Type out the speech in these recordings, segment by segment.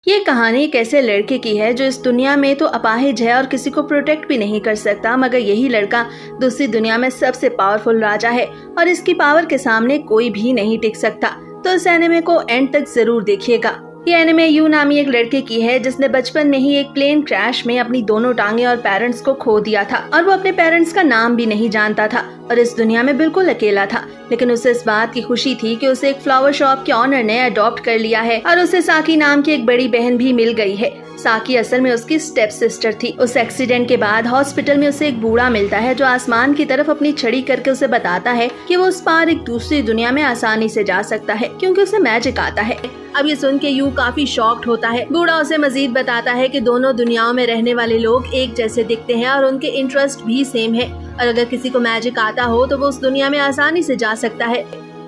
ये कहानी एक ऐसे लड़के की है जो इस दुनिया में तो अपाहिज है और किसी को प्रोटेक्ट भी नहीं कर सकता, मगर यही लड़का दूसरी दुनिया में सबसे पावरफुल राजा है और इसकी पावर के सामने कोई भी नहीं टिक सकता। तो इस एनिमे को एंड तक जरूर देखिएगा। ये एनिमे यू नामी एक लड़के की है जिसने बचपन में ही एक प्लेन क्रैश में अपनी दोनों टांगे और पेरेंट्स को खो दिया था और वो अपने पेरेंट्स का नाम भी नहीं जानता था और इस दुनिया में बिल्कुल अकेला था। लेकिन उसे इस बात की खुशी थी कि उसे एक फ्लावर शॉप के ऑनर ने अडॉप्ट कर लिया है और उसे साकी नाम की एक बड़ी बहन भी मिल गई है। साकी असल में उसकी स्टेप सिस्टर थी। उस एक्सीडेंट के बाद हॉस्पिटल में उसे एक बूढ़ा मिलता है जो आसमान की तरफ अपनी छड़ी करके उसे बताता है कि वो उस पार एक दूसरी दुनिया में आसानी से जा सकता है क्योंकि उसे मैजिक आता है। अब ये सुन के यू काफी शॉक्ड होता है। बूढ़ा उसे मजीद बताता है कि दोनों दुनियाओं में रहने वाले लोग एक जैसे दिखते हैं और उनके इंटरेस्ट भी सेम है और अगर किसी को मैजिक आता हो तो वो उस दुनिया में आसानी से जा सकता है।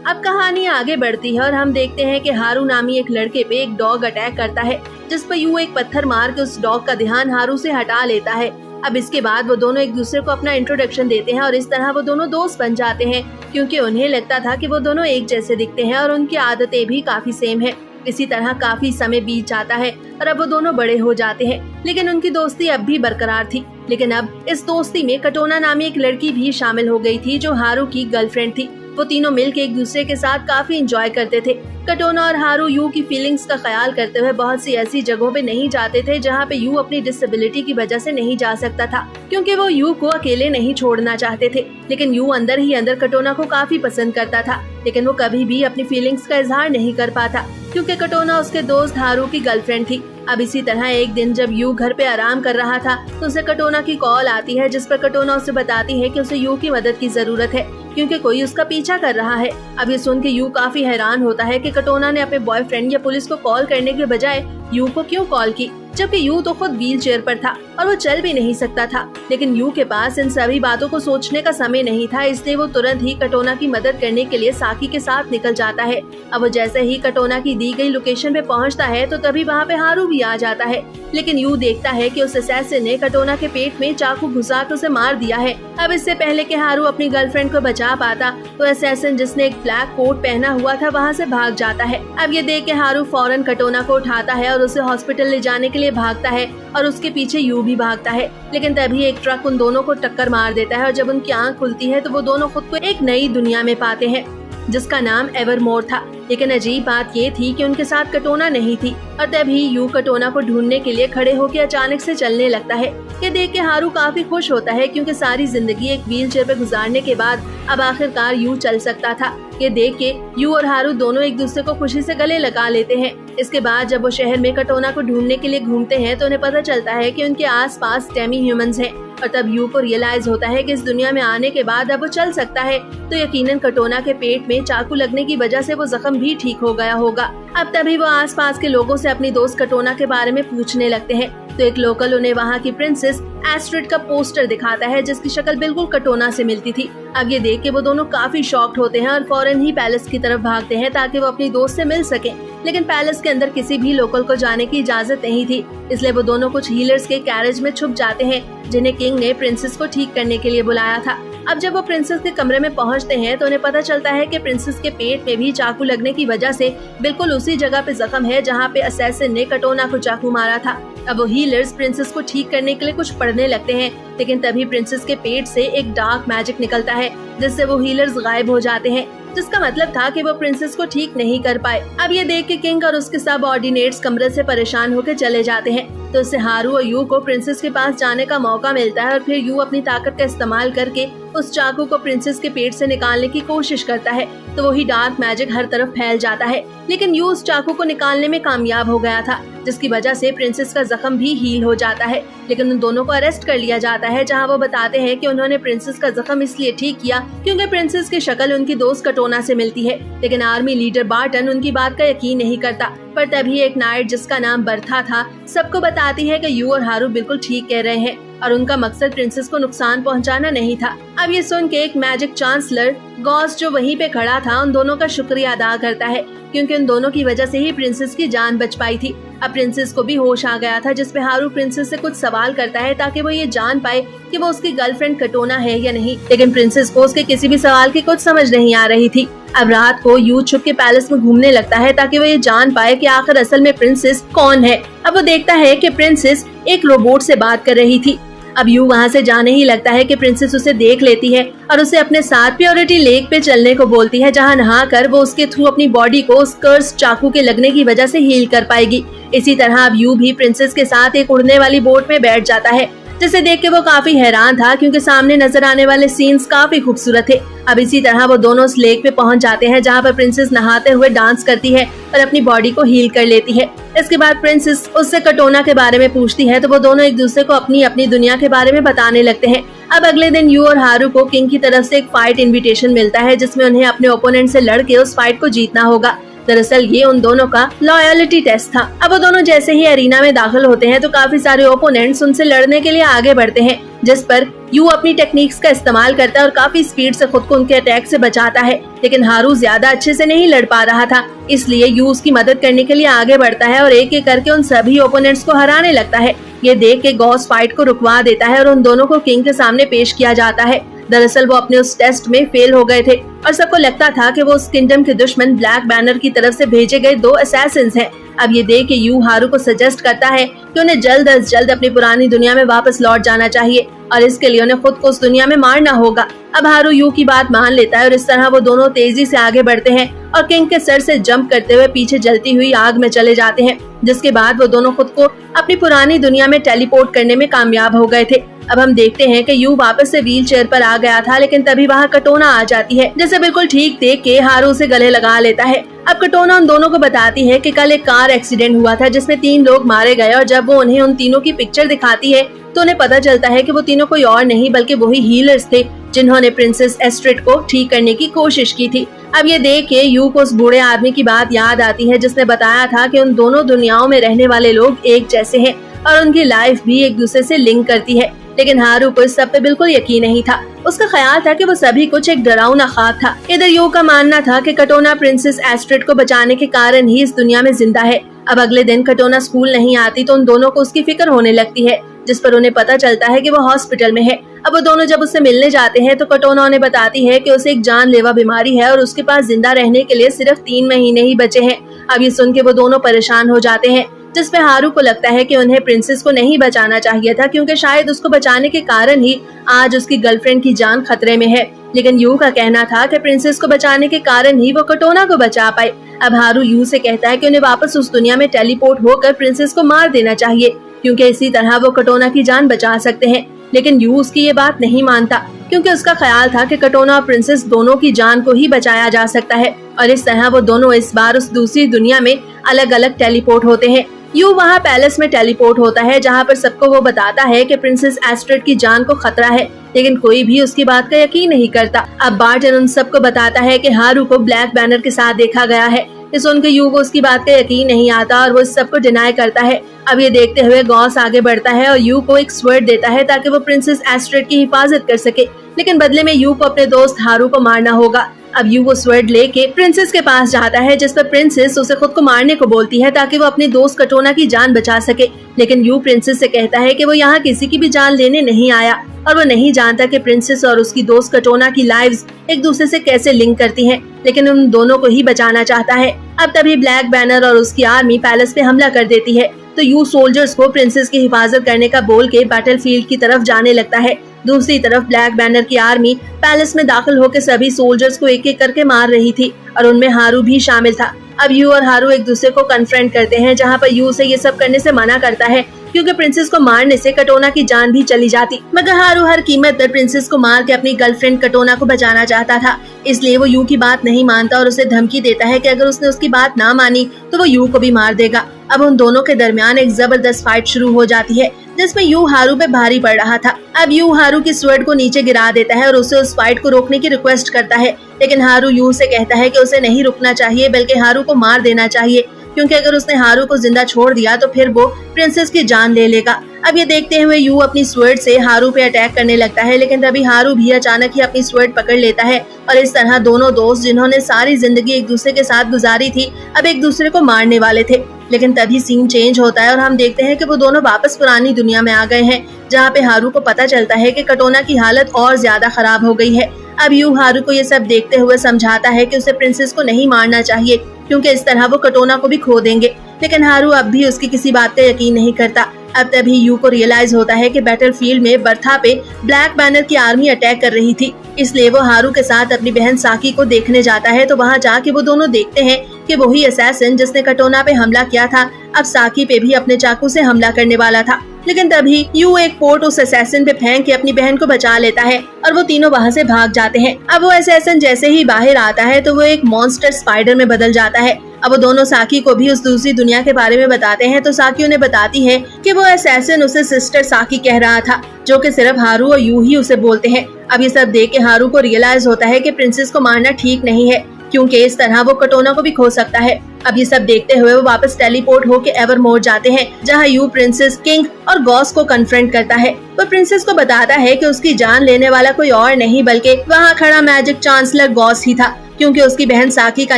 अब कहानी आगे बढ़ती है और हम देखते हैं कि हारू नामी एक लड़के पे एक डॉग अटैक करता है जिस पर यू एक पत्थर मार के उस डॉग का ध्यान हारू से हटा लेता है। अब इसके बाद वो दोनों एक दूसरे को अपना इंट्रोडक्शन देते हैं और इस तरह वो दोनों दोस्त बन जाते हैं क्योंकि उन्हें लगता था कि वो दोनों एक जैसे दिखते हैं और उनकी आदतें भी काफी सेम है। इसी तरह काफी समय बीत जाता है और अब वो दोनों बड़े हो जाते हैं, लेकिन उनकी दोस्ती अब भी बरकरार थी। लेकिन अब इस दोस्ती में कटोना नामी एक लड़की भी शामिल हो गई थी जो हारू की गर्लफ्रेंड थी। वो तीनों मिलकर एक दूसरे के साथ काफी एंजॉय करते थे। कटोना और हारू यू की फीलिंग्स का ख्याल करते हुए बहुत सी ऐसी जगहों पे नहीं जाते थे जहाँ पे यू अपनी डिसेबिलिटी की वजह से नहीं जा सकता था क्योंकि वो यू को अकेले नहीं छोड़ना चाहते थे। लेकिन यू अंदर ही अंदर कटोना को काफी पसंद करता था, लेकिन वो कभी भी अपनी फीलिंग्स का इजहार नहीं कर पाता क्योंकि कटोना उसके दोस्त हारू की गर्लफ्रेंड थी। अब इसी तरह एक दिन जब यू घर पे आराम कर रहा था तो उसे कटोना की कॉल आती है जिस पर कटोना उसे बताती है कि उसे यू की मदद की जरूरत है क्योंकि कोई उसका पीछा कर रहा है। अब ये सुन के यू काफी हैरान होता है कि कटोना ने अपने बॉयफ्रेंड या पुलिस को कॉल करने के बजाय यू को क्यों कॉल की, जबकि यू तो खुद व्हील चेयर पर था और वो चल भी नहीं सकता था। लेकिन यू के पास इन सभी बातों को सोचने का समय नहीं था, इसलिए वो तुरंत ही कटोना की मदद करने के लिए साकी के साथ निकल जाता है। अब वो जैसे ही कटोना की दी गई लोकेशन पे पहुंचता है तो तभी वहाँ पे हारू भी आ जाता है। लेकिन यू देखता है कि उस असैसिन ने कटोना के पेट में चाकू घुसा कर उसे मार दिया है। अब इससे पहले कि हारू अपनी गर्लफ्रेंड को बचा पाता तो असैसिन जिसने एक ब्लैक कोट पहना हुआ था वहाँ से भाग जाता है। अब ये देख के हारू फौरन कटोना को उठाता है और उसे हॉस्पिटल ले जाने के लिए भागता है और उसके पीछे यू भी भागता है। लेकिन तभी एक ट्रक उन दोनों को टक्कर मार देता है और जब उनकी आंख खुलती है तो वो दोनों खुद को एक नई दुनिया में पाते हैं जिसका नाम एवरमोर था। लेकिन अजीब बात ये थी कि उनके साथ कटोना नहीं थी और तभी यू कटोना को ढूंढने के लिए खड़े होकर अचानक से चलने लगता है। ये देख के हारू काफी खुश होता है क्योंकि सारी जिंदगी एक व्हील चेयर पे गुजारने के बाद अब आखिरकार यू चल सकता था। ये देख के यू और हारू दोनों एक दूसरे को खुशी से गले लगा लेते हैं। इसके बाद जब वो शहर में कटोना को ढूंढने के लिए घूमते हैं तो उन्हें पता चलता है कि उनके आसपास डेमी ह्यूमंस हैं और तब यू को रियलाइज होता है कि इस दुनिया में आने के बाद अब वो चल सकता है तो यकीनन कटोना के पेट में चाकू लगने की वजह से वो जख्म भी ठीक हो गया होगा। अब तभी वो आसपास के लोगों से अपनी दोस्त कटोना के बारे में पूछने लगते हैं तो एक लोकल उन्हें वहाँ की प्रिंसेस एस्ट्रिड का पोस्टर दिखाता है जिसकी शक्ल बिल्कुल कटोना से मिलती थी। अब ये देख के वो दोनों काफी शॉक्ड होते हैं और फौरन ही पैलेस की तरफ भागते हैं ताकि वो अपनी दोस्त से मिल सके। लेकिन पैलेस के अंदर किसी भी लोकल को जाने की इजाजत नहीं थी, इसलिए वो दोनों कुछ हीलर्स के कैरेज में छुप जाते हैं जिन्हें किंग ने प्रिंसेस को ठीक करने के लिए बुलाया था। अब जब वो प्रिंसेस के कमरे में पहुंचते हैं तो उन्हें पता चलता है कि प्रिंसेस के पेट में भी चाकू लगने की वजह से बिल्कुल उसी जगह पे जख्म है जहां पे असैसिन ने कटोना को चाकू मारा था। अब वो हीलर्स प्रिंसेस को ठीक करने के लिए कुछ पढ़ने लगते हैं, लेकिन तभी प्रिंसेस के पेट से एक डार्क मैजिक निकलता है जिससे वो हीलर्स गायब हो जाते हैं, जिसका मतलब था कि वो प्रिंसेस को ठीक नहीं कर पाए। अब ये देख के किंग और उसके सब ऑर्डिनेट्स कमरे से परेशान होकर चले जाते हैं तो इससे हारू और यू को प्रिंसेस के पास जाने का मौका मिलता है और फिर यू अपनी ताकत का इस्तेमाल करके उस चाकू को प्रिंसेस के पेट से निकालने की कोशिश करता है तो वही डार्क मैजिक हर तरफ फैल जाता है। लेकिन यू उस चाकू को निकालने में कामयाब हो गया था जिसकी वजह से प्रिंसेस का जख्म भी हील हो जाता है। लेकिन उन दोनों को अरेस्ट कर लिया जाता है जहां वो बताते हैं कि उन्होंने प्रिंसेस का जख्म इसलिए ठीक किया क्योंकि प्रिंसेस की शक्ल उनकी दोस्त कटोना से मिलती है। लेकिन आर्मी लीडर बार्टन उनकी बात का यकीन नहीं करता, पर तभी एक नाइट जिसका नाम बर्था था सबको बताती है कि यू और हारू बिल्कुल ठीक कह रहे हैं और उनका मकसद प्रिंसेस को नुकसान पहुंचाना नहीं था। अब ये सुन के एक मैजिक चांसलर गॉस जो वहीं पे खड़ा था उन दोनों का शुक्रिया अदा करता है, क्योंकि उन दोनों की वजह से ही प्रिंसेस की जान बच पाई थी। अब प्रिंसेस को भी होश आ गया था, जिसपे हारू प्रिंसेस से कुछ सवाल करता है ताकि वो ये जान पाए कि वो उसकी गर्लफ्रेंड कटोना है या नहीं, लेकिन प्रिंसेस को उसके किसी भी सवाल की कुछ समझ नहीं आ रही थी। अब रात को यू छुप के पैलेस में घूमने लगता है ताकि वो ये जान पाए कि आखिर असल में प्रिंसेस कौन है। अब वो देखता है कि प्रिंसेस एक रोबोट से बात कर रही थी। अब यू वहाँ से जाने ही लगता है कि प्रिंसेस उसे देख लेती है और उसे अपने साथ प्योरिटी लेक पे चलने को बोलती है, जहाँ नहाकर वो उसके थ्रू अपनी बॉडी को उस कर्स चाकू के लगने की वजह से हील कर पाएगी। इसी तरह अब यू भी प्रिंसेस के साथ एक उड़ने वाली बोट में बैठ जाता है, जिसे देख के वो काफी हैरान था, क्योंकि सामने नजर आने वाले सीन्स काफी खूबसूरत थे। अब इसी तरह वो दोनों उस लेक पे पहुंच जाते हैं, जहाँ पर प्रिंसेस नहाते हुए डांस करती है और अपनी बॉडी को हील कर लेती है। इसके बाद प्रिंसेस उससे कटोना के बारे में पूछती है, तो वो दोनों एक दूसरे को अपनी अपनी दुनिया के बारे में बताने लगते हैं। अब अगले दिन यू और हारू को किंग की तरफ से एक फाइट इन्विटेशन मिलता है, जिसमें उन्हें अपने ओपोनेंट से लड़के उस फाइट को जीतना होगा। दरअसल ये उन दोनों का लॉयलिटी टेस्ट था। अब वो दोनों जैसे ही अरीना में दाखिल होते हैं तो काफी सारे ओपोनेंट्स उनसे लड़ने के लिए आगे बढ़ते हैं, जिस पर यू अपनी टेक्निक्स का इस्तेमाल करता है और काफी स्पीड से खुद को उनके अटैक से बचाता है। लेकिन हारू ज्यादा अच्छे से नहीं लड़ पा रहा था, इसलिए यू उसकी मदद करने के लिए आगे बढ़ता है और एक एक करके उन सभी ओपोनेंट्स को हराने लगता है। ये देख के गॉस फाइट को रुकवा देता है और उन दोनों को किंग के सामने पेश किया जाता है। दरअसल वो अपने उस टेस्ट में फेल हो गए थे और सबको लगता था कि वो उस किंगडम के दुश्मन ब्लैक बैनर की तरफ से भेजे गए 2 असैसिन्स हैं। अब ये देख के यू हारू को सजेस्ट करता है कि उन्हें जल्द अज जल्द अपनी पुरानी दुनिया में वापस लौट जाना चाहिए और इसके लिए उन्हें खुद को उस दुनिया में मारना होगा। अब हारू यू की बात मान लेता है और इस तरह वो दोनों तेजी से आगे बढ़ते हैं और किंग के सर से जंप करते हुए पीछे जलती हुई आग में चले जाते हैं, जिसके बाद वो दोनों खुद को अपनी पुरानी दुनिया में टेलीपोर्ट करने में कामयाब हो गए थे। अब हम देखते हैं कि यू वापस से व्हील चेयर पर आ गया था, लेकिन तभी वहाँ कटोना आ जाती है, जिसे बिल्कुल ठीक देख के हारू उसे गले लगा लेता है। अब कटोना उन दोनों को बताती है कि कल एक कार एक्सीडेंट हुआ था जिसमें 3 लोग मारे गए और जब वो उन्हें उन तीनों की पिक्चर दिखाती है तो उन्हें पता चलता है कि वो तीनों कोई और नहीं बल्कि वही हीलर्स थे जिन्होंने प्रिंसेस एस्ट्रिड को ठीक करने की कोशिश की थी। अब ये देख के यू को उस बूढ़े आदमी की बात याद आती है जिसने बताया था कि उन दोनों दुनियाओं में रहने वाले लोग एक जैसे हैं और उनकी लाइफ भी एक दूसरे से लिंक करती है। लेकिन हारू को इस सब पे बिल्कुल यकीन नहीं था। उसका ख्याल था कि वो सभी कुछ एक डरावना ख्वाब था। इधर यू का मानना था कि कटोना प्रिंसेस एस्ट्रिड को बचाने के कारण ही इस दुनिया में जिंदा है। अब अगले दिन कटोना स्कूल नहीं आती तो उन दोनों को उसकी फिक्र होने लगती है, जिस पर उन्हें पता चलता है कि वो हॉस्पिटल में है। अब वो दोनों जब उससे मिलने जाते हैं तो कटोना उन्हें बताती है कि उसे एक जानलेवा बीमारी है और उसके पास जिंदा रहने के लिए सिर्फ 3 महीने ही बचे हैं। अब ये सुन के वो दोनों परेशान हो जाते हैं, जिसपे हारू को लगता है कि उन्हें प्रिंसेस को नहीं बचाना चाहिए था, क्योंकि शायद उसको बचाने के कारण ही आज उसकी गर्लफ्रेंड की जान खतरे में है। लेकिन यू का कहना था कि प्रिंसेस को बचाने के कारण ही वो कटोना को बचा पाए। अब हारू यू से कहता है कि उन्हें वापस उस दुनिया में टेलीपोर्ट होकर प्रिंसेस को मार देना चाहिए, क्योंकि इसी तरह वो कटोना की जान बचा सकते हैं। लेकिन यू उसकी ये बात नहीं मानता, क्योंकि उसका ख्याल था कि कटोना और प्रिंसेस दोनों की जान को ही बचाया जा सकता है और इस तरह वो दोनों इस बार उस दूसरी दुनिया में अलग अलग टेलीपोर्ट होते हैं। यू वहाँ पैलेस में टेलीपोर्ट होता है, जहाँ पर सबको वो बताता है कि प्रिंसेस एस्ट्रिड की जान को खतरा है, लेकिन कोई भी उसकी बात का यकीन नहीं करता। अब बार्टन उन सबको बताता है कि हारू को ब्लैक बैनर के साथ देखा गया है। इस उनके यू को उसकी बात का यकीन नहीं आता और वो इस सबको डिनाई करता है। अब ये देखते हुए गॉस आगे बढ़ता है और यू को एक स्वर्ड देता है ताकि वो प्रिंसेस एस्ट्रिड की हिफाजत कर सके, लेकिन बदले में यू को अपने दोस्त हारू को मारना होगा। अब यू वो स्वर्ड लेके प्रिंसेस के पास जाता है, जिस पर प्रिंसेस उसे खुद को मारने को बोलती है ताकि वो अपनी दोस्त कटोना की जान बचा सके। लेकिन यू प्रिंसेस से कहता है कि वो यहाँ किसी की भी जान लेने नहीं आया और वो नहीं जानता कि प्रिंसेस और उसकी दोस्त कटोना की लाइव्स एक दूसरे से कैसे लिंक करती हैं, लेकिन उन दोनों को ही बचाना चाहता है। अब तभी ब्लैक बैनर और उसकी आर्मी पैलेस पे हमला कर देती है, तो यू सोल्जर्स को प्रिंसेस की हिफाजत करने का बोल के बैटलफील्ड की तरफ जाने लगता है। दूसरी तरफ ब्लैक बैनर की आर्मी पैलेस में दाखिल होकर सभी सोल्जर्स को एक एक करके मार रही थी और उनमें हारू भी शामिल था। अब यू और हारू एक दूसरे को कन्फ्रंट करते हैं, जहाँ पर यू से ये सब करने से मना करता है, क्योंकि प्रिंसेस को मारने से कटोना की जान भी चली जाती। मगर हारू हर कीमत पर प्रिंसेस को मार के अपनी गर्लफ्रेंड कटोना को बचाना चाहता था, इसलिए वो यू की बात नहीं मानता और उसे धमकी देता है कि अगर उसने उसकी बात ना मानी तो वो यू को भी मार देगा। अब उन दोनों के दरमियान एक जबरदस्त फाइट शुरू हो जाती है, जिसमें यू हारू पे भारी पड़ रहा था। अब यू हारू की स्वर्ड को नीचे गिरा देता है और उसे उस फाइट को रोकने की रिक्वेस्ट करता है, लेकिन हारू यू से कहता है कि उसे नहीं रुकना चाहिए बल्कि हारू को मार देना चाहिए, क्योंकि अगर उसने हारू को जिंदा छोड़ दिया तो फिर वो प्रिंसेस की जान ले लेगा। अब ये देखते हुए यू अपनी स्वर्ड से हारू पे अटैक करने लगता है, लेकिन तभी हारू भी अचानक ही अपनी स्वर्ड पकड़ लेता है और इस तरह दोनों दोस्त जिन्होंने सारी जिंदगी एक दूसरे के साथ गुजारी थी अब एक दूसरे को मारने वाले थे। लेकिन तभी सीन चेंज होता है और हम देखते हैं कि वो दोनों वापस पुरानी दुनिया में आ गए हैं, जहाँ पे हारू को पता चलता है कि कटोना की हालत और ज्यादा खराब हो गई है। अब यू हारू को ये सब देखते हुए समझाता है कि उसे प्रिंसेस को नहीं मारना चाहिए, क्योंकि इस तरह वो कटोना को भी खो देंगे। लेकिन हारू अब भी उसकी किसी बात का यकीन नहीं करता। अब तभी यू को रियलाइज होता है कि बैटलफील्ड में बर्था पे ब्लैक बैनर की आर्मी अटैक कर रही थी, इसलिए वो हारू के साथ अपनी बहन साकी को देखने जाता है। तो वहाँ जाके वो दोनों देखते हैं कि वही असैसिन जिसने कटोना पे हमला किया था अब साकी पे भी अपने चाकू से हमला करने वाला था। लेकिन तभी यू एक पोर्ट उस असैसिन पे फेंक के अपनी बहन को बचा लेता है और वो तीनों वहाँ से भाग जाते हैं। अब वो असैसिन जैसे ही बाहर आता है तो वो एक मॉन्स्टर स्पाइडर में बदल जाता है। अब वो दोनों साकी को भी उस दूसरी दुनिया के बारे में बताते हैं, तो साकी उन्हें बताती है कि वो असैसिन उसे सिस्टर साकी कह रहा था, जो कि सिर्फ हारू और यू ही उसे बोलते हैं। अब ये सब देख के हारू को रियलाइज होता है कि प्रिंसेस को मारना ठीक नहीं है, क्योंकि इस तरह वो कटोना को भी खो सकता है। अब ये सब देखते हुए वो वापस टेलीपोर्ट होके एवरमोर जाते हैं, जहाँ यू प्रिंसेस, किंग और गॉस को कन्फ्रंट करता है। वो प्रिंसेस को बताता है कि उसकी जान लेने वाला कोई और नहीं बल्कि वहाँ खड़ा मैजिक चांसलर गॉस ही था, क्योंकि उसकी बहन साकी का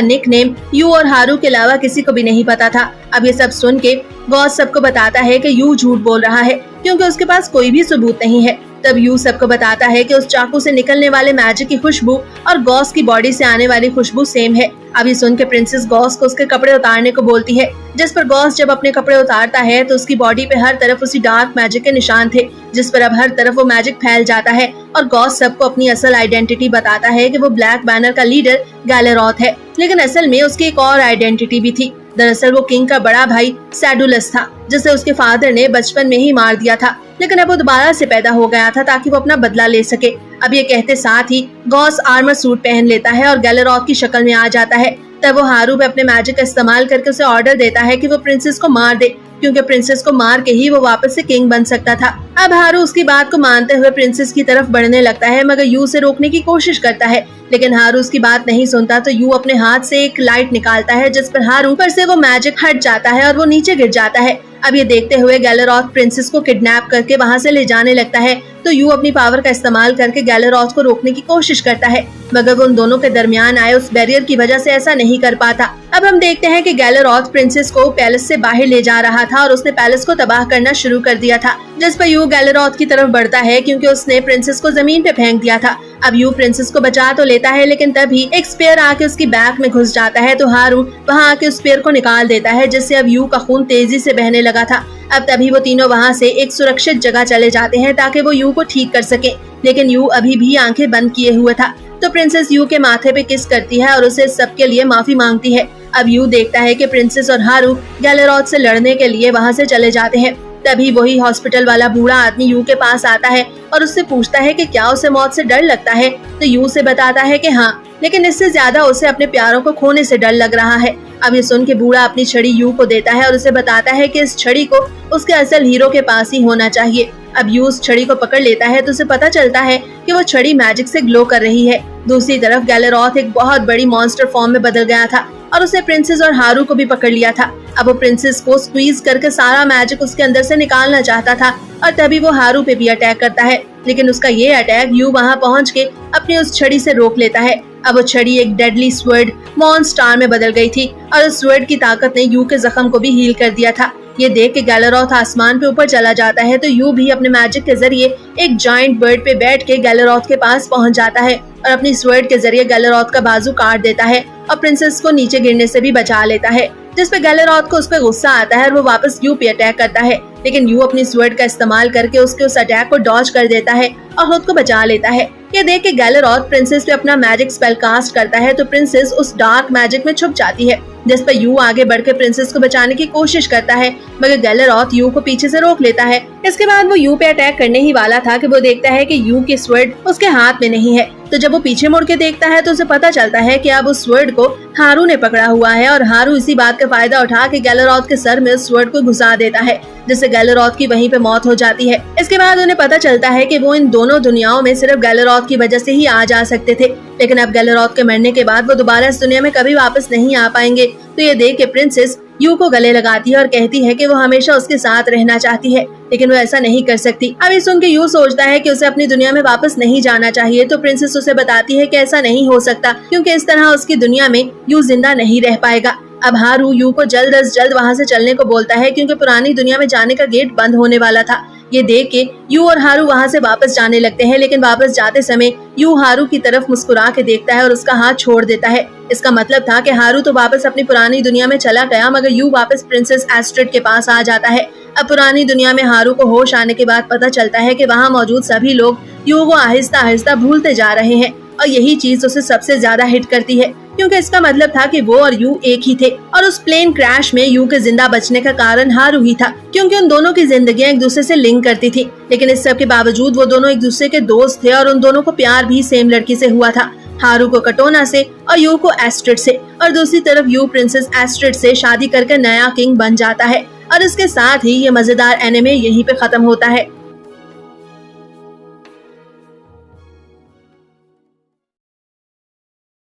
निकनेम यू और हारू के अलावा किसी को भी नहीं पता था। अब ये सब सुन के गॉस सबको बताता है कि यू झूठ बोल रहा है, क्योंकि उसके पास कोई भी सबूत नहीं है। तब यू सबको बताता है कि उस चाकू से निकलने वाले मैजिक की खुशबू और गॉस की बॉडी से आने वाली खुशबू सेम है। अब ये सुन के प्रिंसेस गॉस को उसके कपड़े उतारने को बोलती है, जिस पर गॉस जब अपने कपड़े उतारता है तो उसकी बॉडी पे हर तरफ उसी डार्क मैजिक के निशान थे, जिस पर अब हर तरफ वो मैजिक फैल जाता है और गॉस सबको अपनी असल आइडेंटिटी बताता है कि वो ब्लैक बैनर का लीडर गैलेरॉथ है। लेकिन असल में उसकी एक और आइडेंटिटी भी थी। दरअसल वो किंग का बड़ा भाई सैडुलस था, जिसे उसके फादर ने बचपन में ही मार दिया था, लेकिन अब वो दोबारा से पैदा हो गया था ताकि वो अपना बदला ले सके। अब ये कहते साथ ही गॉस आर्मर सूट पहन लेता है और गैलेरॉथ की शक्ल में आ जाता है। तब वो हारू पे अपने मैजिक का इस्तेमाल करके उसे ऑर्डर देता है कि वो प्रिंसेस को मार दे, क्योंकि प्रिंसेस को मार के ही वो वापस से किंग बन सकता था। अब हारू उसकी बात को मानते हुए प्रिंसेस की तरफ बढ़ने लगता है, मगर यू से रोकने की कोशिश करता है, लेकिन हारू उसकी बात नहीं सुनता। तो यू अपने हाथ से एक लाइट निकालता है, जिस पर हारू पर से वो मैजिक हट जाता है और वो नीचे गिर जाता है। अब ये देखते हुए गैलेरॉथ प्रिंसेस को किडनैप करके वहाँ से ले जाने लगता है, तो यू अपनी पावर का इस्तेमाल करके गैलेरॉथ को रोकने की कोशिश करता है, मगर वो उन दोनों के दरमियान आए उस बैरियर की वजह से ऐसा नहीं कर पाता। अब हम देखते हैं कि गैलेरॉथ प्रिंसेस को पैलेस से बाहर ले जा रहा था और उसने पैलेस को तबाह करना शुरू कर दिया था, जिस पर यू गैलेरॉथ की तरफ बढ़ता है, क्योंकि उसने प्रिंसेस को जमीन पे फेंक दिया था। अब यू प्रिंसेस को बचा तो लेता है, लेकिन तभी एक स्पेयर आके उसकी बैक में घुस जाता है, तो हारू वहाँ आके उस स्पेयर को निकाल देता है, जिससे अब यू का खून तेजी से बहने लगा था। अब तभी वो तीनों वहाँ से एक सुरक्षित जगह चले जाते हैं ताकि वो यू को ठीक कर सके, लेकिन यू अभी भी आंखें बंद किए हुए था। तो प्रिंसेस यू के माथे पे किस करती है और उसे सबके लिए माफी मांगती है। अब यू देखता है कि प्रिंसेस और हारू गैलेरॉथ से लड़ने के लिए वहाँ से चले जाते हैं। तभी वही हॉस्पिटल वाला बूढ़ा आदमी यू के पास आता है और उससे पूछता है कि क्या उसे मौत से डर लगता है। तो यू से बताता है कि हाँ, लेकिन इससे ज्यादा उसे अपने प्यारों को खोने से डर लग रहा है। अब ये सुन के बूढ़ा अपनी छड़ी यू को देता है और उसे बताता है कि इस छड़ी को उसके असल हीरो के पास ही होना चाहिए। अब यू उस छड़ी को पकड़ लेता है तो उसे पता चलता है कि वो छड़ी मैजिक से ग्लो कर रही है। दूसरी तरफ गैलेरॉथ एक बहुत बड़ी मॉन्स्टर फॉर्म में बदल गया था और उसने प्रिंसेस और हारू को भी पकड़ लिया था। अब वो प्रिंसेस को स्क्वीज करके सारा मैजिक उसके अंदर से निकालना चाहता था और तभी वो हारू पे भी अटैक करता है, लेकिन उसका ये अटैक यू वहाँ पहुँच के अपनी उस छड़ी से रोक लेता है। अब वो छड़ी एक डेडली स्वर्ड मॉन्स्टार में बदल गई थी और उस स्वर्ड की ताकत ने यू के जख्म को भी हील कर दिया था। ये देख के गैलेरॉथ आसमान पे ऊपर चला जाता है, तो यू भी अपने मैजिक के जरिए एक जायंट बर्ड पे बैठ के गैलेरॉथ के पास पहुंच जाता है और अपनी स्वर्ड के जरिए गैलेरॉथ का बाजू काट देता है और प्रिंसेस को नीचे गिरने से भी बचा लेता है, जिस पे गैलेरॉथ को उस पर गुस्सा आता है और वो वापस यू पे अटैक करता है, लेकिन यू अपनी स्वर्ड का इस्तेमाल करके उसके उस अटैक को डॉज कर देता है और खुद को बचा लेता है। ये देख के गैलेरॉथ प्रिंसेस पे अपना मैजिक स्पेल कास्ट करता है, तो प्रिंसेस उस डार्क मैजिक में छुप जाती है, जिस पर यू आगे बढ़कर प्रिंसेस को बचाने की कोशिश करता है, मगर गैलेरॉथ यू को पीछे से रोक लेता है। इसके बाद वो यू पे अटैक करने ही वाला था कि वो देखता है कि यू की स्वर्ड उसके हाथ में नहीं है। तो जब वो पीछे मुड़ के देखता है तो उसे पता चलता है कि अब उस स्वर्ड को हारू ने पकड़ा हुआ है और हारू इसी बात का फायदा उठा के गैलेरॉथ के सर में उस स्वर्ड को घुसा देता है, जिससे गैलेरॉथ की वहीं पे मौत हो जाती है। इसके बाद उन्हें पता चलता है कि वो इन दोनों दुनियाओं में सिर्फ गैलेरॉथ की वजह से ही आ जा सकते थे, लेकिन अब गैलेरॉथ के मरने के बाद वो दोबारा इस दुनिया में कभी वापस नहीं आ पाएंगे। तो ये देख के प्रिंसेस यू को गले लगाती है और कहती है कि वो हमेशा उसके साथ रहना चाहती है, लेकिन वो ऐसा नहीं कर सकती। अब ये सुन के यू सोचता है कि उसे अपनी दुनिया में वापस नहीं जाना चाहिए, तो प्रिंसेस उसे बताती है कि ऐसा नहीं हो सकता, क्योंकि इस तरह उसकी दुनिया में यू जिंदा नहीं रह पाएगा। अब हारू यू को जल्द अज जल्द वहाँ से चलने को बोलता है, क्योंकि पुरानी दुनिया में जाने का गेट बंद होने वाला था। ये देख के यू और हारू वहाँ से वापस जाने लगते हैं, लेकिन वापस जाते समय यू हारू की तरफ मुस्कुरा के देखता है और उसका हाथ छोड़ देता है। इसका मतलब था कि हारू तो वापस अपनी पुरानी दुनिया में चला गया, मगर यू वापस प्रिंसेस एस्ट्रिड के पास आ जाता है। अब पुरानी दुनिया में हारू को होश आने के बाद पता चलता है कि वहाँ मौजूद सभी लोग यू को आहिस्ता आहिस्ता भूलते जा रहे हैं, और यही चीज उसे सबसे ज्यादा हिट करती है, क्योंकि इसका मतलब था कि वो और यू एक ही थे, और उस प्लेन क्रैश में यू के जिंदा बचने का कारण हारू ही था, क्योंकि उन दोनों की जिंदगियां एक दूसरे से लिंक करती थी। लेकिन इस सब के बावजूद वो दोनों एक दूसरे के दोस्त थे, और उन दोनों को प्यार भी सेम लड़की से हुआ था, हारू को कटोना से और यू को एस्ट्रिड से। और दूसरी तरफ यू प्रिंसेस एस्ट्रिड से शादी करके नया किंग बन जाता है। और इसके साथ ही ये मजेदार एनिमे यहीं पे खत्म होता है।